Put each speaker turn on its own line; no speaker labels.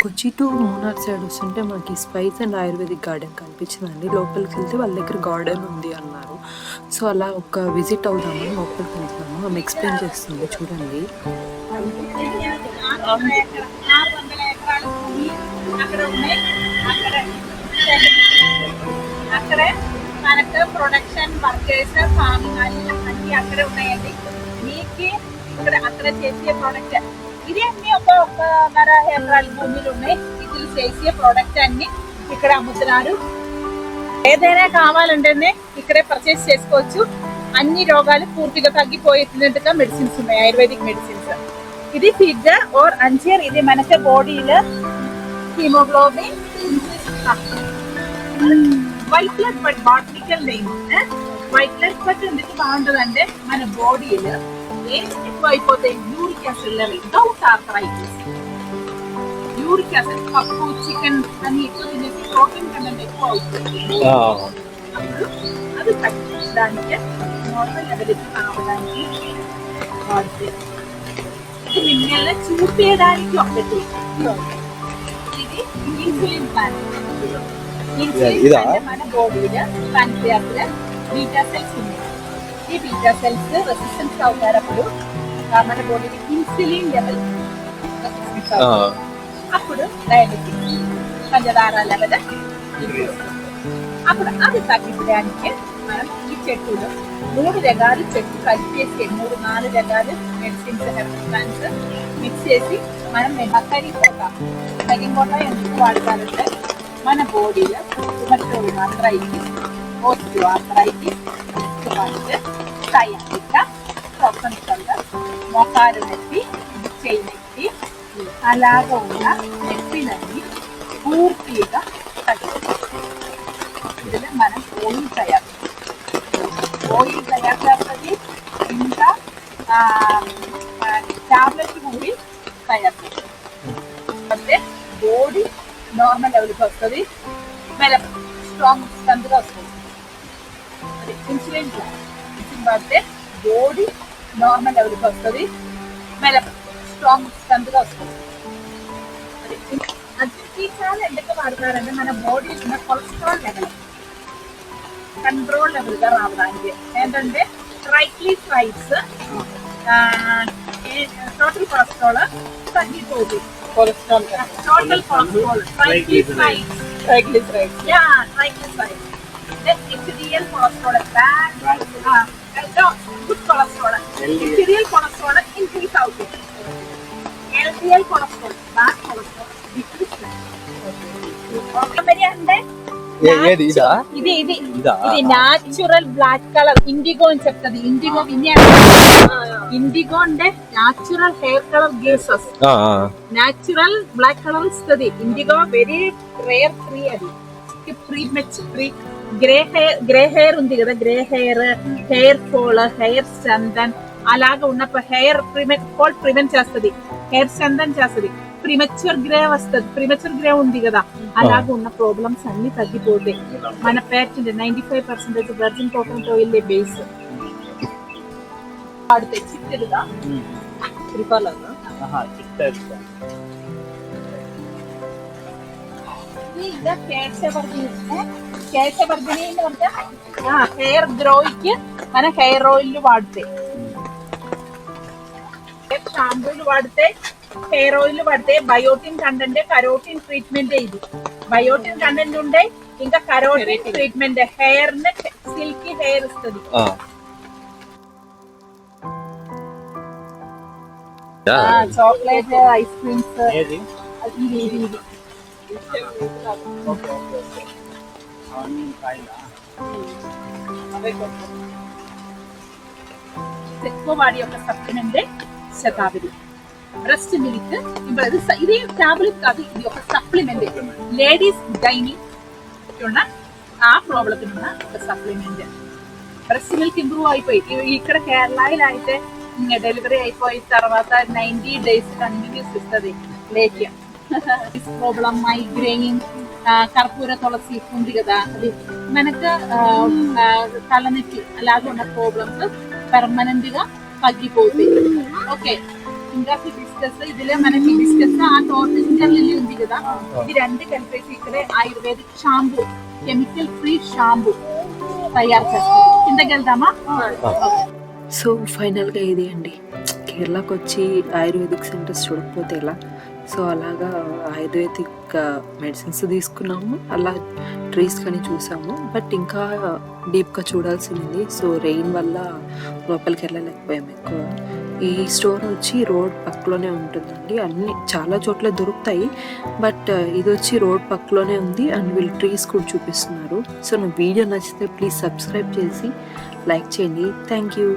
Kochi to Munnar side వస్తుంటే మనకి spice and ayurvedic garden కనిపించిందండి. లోపలికి వెళ్తే వాళ్ళ దగ్గర గార్డెన్ ఉంది అన్నారు. సో అలా ఒక విజిట్ అవుదామని లోపలికి వెళ్తున్నాము. ఆమె ఎక్స్ప్లెయిన్ చేస్తుంది, చూడండి.
అక్కడే మనకు ప్రొడక్షన్ వర్కర్స్ ఫార్మింగ్ అన్ని అక్కడే ఉన్నాయండి. మీకు ఇక్కడ అక్కడ చేసే ప్రోడక్ట్ ఇది అన్ని ఒకన్నర ఎకరాల భూమిలో ఉన్నాయి. వీళ్ళు చేసే ప్రోడక్ట్ అన్ని ఇక్కడ అమ్ముతున్నారు. ఏదైనా కావాలంటేనే ఇక్కడే పర్చేస్ చేసుకోవచ్చు. అన్ని రోగాలు పూర్తిగా తగ్గిపోయేట్టుగా మెడిసిన్స్ ఉన్నాయి, ఆయుర్వేదిక్ మెడిసిన్స్. ఇది ఫిగర్ ఓర్ అంచర్. ఇది మనకి బాడీలో hemoglobin white blood but botanical name. White blood but ఎందుకు బాగుంటుందంటే మన బాడీలో ఏం ఎక్కువ అయిపోతాయి, uric acid level, gout arthritis. Uric acid పప్పు చికెన్ అన్ని ఎక్కువ తినేసి ప్రోటీన్ కంటెంట్ ఎక్కువ అవుతుంది. అప్పుడు అది తగ్గడానికి నార్మల్ లెవెల్ కావడానికి వాడితే ఇది మిమ్మల్ని చూపేయడానికి ఒకటి. ఇది ఇన్సులిన్ ప్లాంట్. ఇన్సులిన్ అంటే మన బాడీలో ప్యాంక్రియాస్ లో బీటా సెల్స్ ఉన్నాయి. ఈ బీటా సెల్స్ రెసిస్టెన్స్ అవుతారు. అప్పుడు మన బాడీకి ఇన్సులిన్ లెవెల్ రెసిస్టెన్స్ అవుతుంది. అప్పుడు డయాబెటిస్ పంచదార లెవెల్ అప్పుడు అది తగ్గించడానికి మనం ఈ చెట్టులో 3 రకాలు చెట్టు కలిపేసి 3-4 రకాలు మెడిసిన్స్ హెర్బల్ ప్లాంట్స్ మిక్స్ చేసి మనం మెగింగోట ఎందుకు వాడతారంటే మన బాడీలో రుమటోయిడ్ ఆర్థరైటిస్, ఓస్టియో ఆర్థరైటిస్, సయాటికా, ప్రొఫెన్షల్గా మోకాలు నొప్పి, చెయ్యి నొప్పి అలాగా ఉన్న నొప్పిలన్నీ పూర్తిగా తగ్గిస్తుంది. ఇందులో మనం ఓయిల్ తయారు చేస్తుంది. ఇంకా టాబ్లెట్ కూడా తయారు చేస్తుంది. అంటే బాడీ నార్మల్ లెవెల్కి వస్తుంది, మెలక్ స్ట్రాంగ్ స్ట్రెంత్గా వస్తుంది. అది ఇన్సులిన్ పడితే బాడీ నార్మల్ లెవెల్కి వస్తుంది, మెలక్ స్ట్రాంగ్ స్ట్రెంత్గా వస్తుంది. అది చాలా ఎందుకు వాడతారంటే మన బాడీ ఉన్న కొలెస్ట్రాల్ లెవెల్ కంట్రోల్ లెవెల్గా రావడానికి. ఏంటంటే ట్రైగ్లిసరైడ్స్ టోటల్ కొలెస్ట్రాల్ తగ్గిపోతుంది. Cholesterol total cholesterol triglycerides HDL cholesterol bad good cholesterol HDL cholesterol increase అవుతుంది. LDL cholesterol bad cholesterol decrease అంటే ఇది న్యాచురల్ బ్లాక్ కలర్ ఇండిగో అని చెప్తుంది. ఇండిగో ఇండిగో అంటే న్యాచురల్ హెయిర్ కలర్ గేసెస్, న్యాచురల్ బ్లాక్ కలర్ ఇస్తుంది. Indigo very rare tree. అది pre grey hair ఉంది కదా, grey hair fall, hair strengthen అలాగా ఉన్నప్పుడు హెయిర్ ఫాల్ ప్రివెంట్ చేస్తుంది, హెయిర్ స్ట్రెంథన్ చేస్తుంది. ప్రిమెచ్యూర్ గ్రే వస్తుంది. ప్రిమెచ్యూర్ గ్రే ఉంది కదా, అలాగే ఉన్న ప్రాబ్లమ్స్ అన్ని తగ్గిపోతాయి. మన పేర్చి 95% వర్జిన్ కోకోనట్ ఆయిల్ బేస్ వాడితే చిట్టెలుగా కేశవర్ధిని అంటే హెయిర్ గ్రోకి మన హెయిర్ ఆయిల్ వాడితే, షాంపూలు వాడితే, హెయిర్ ఆయిల్ పడితే బయోటిన్ కంటెంట్, కరోటిన్ ట్రీట్మెంట్. ఇది బయోటిన్ కంటెంట్ ఉండే ఇంకా కరోటిన్ ట్రీట్మెంట్ హెయిర్ ని సిల్కీ హెయిర్ ఇస్తుంది. చాక్లెట్ ఐస్ క్రీమ్స్ ఎక్కువ వాడి యొక్క సప్లిమెంట్ శతాబ్ది బ్రెస్ట్ మిల్క్. ఇది టాబ్లెట్ కాదు, ఇది ఒక సప్లిమెంట్. లేడీస్ డైనింగ్ ఆ ప్రాబ్లం ఉన్న ఒక సప్లిమెంట్. బ్రెస్ట్ మిల్క్ ఇంప్రూవ్ అయిపోయి ఇక్కడ కేరళలో అయితే డెలివరీ అయిపోయిన తర్వాత 90 days కంటిన్యూస్ ఇస్తుంది లేఖ్య. ప్రాబ్లం మైగ్రేన్, కర్పూర తులసి ఉంది కదా, అది మనకు తలనొప్పి అలాగే ఉన్న ప్రాబ్లమ్స్ పర్మనెంట్ గా తగ్గిపోతాయి. ఓకే, ఇంకా హిబిస్కస్ ఇదిలే మనకి హిబిస్కస్ ఆ టోర్టింజర్ లిల్లీ ఉంది కదా ఇది రెండు కలిపేసి ఇక్కడే ayurvedic shampoo chemical free shampoo తయారు చేస్తారు. కిందకి వెళ్దామా?
సో ఫైనల్గా ఇది అండి, కేరళకు వచ్చి ఆయుర్వేదిక్ సెంటర్స్ చూడకపోతే ఎలా. సో అలాగా ఆయుర్వేదిక్ మెడిసిన్స్ తీసుకున్నాము, అలా ట్రీస్ కానీ చూసాము. బట్ ఇంకా డీప్గా చూడాల్సింది. సో రెయిన్ వల్ల లోపలికి వెళ్ళలేకపోయాము ఎక్కువ. ఈ స్టోర్ వచ్చి రోడ్ పక్కలోనే ఉంటుందండి, అన్ని చాలా చోట్ల దొరుకుతాయి. బట్ ఇది వచ్చి రోడ్ పక్కలోనే ఉంది అండ్ వీళ్ళు ట్రీస్ కూడా చూపిస్తున్నారు. సో నా వీడియో నచ్చితే ప్లీజ్ సబ్స్క్రైబ్ చేసి లైక్ చేయండి. Thank you.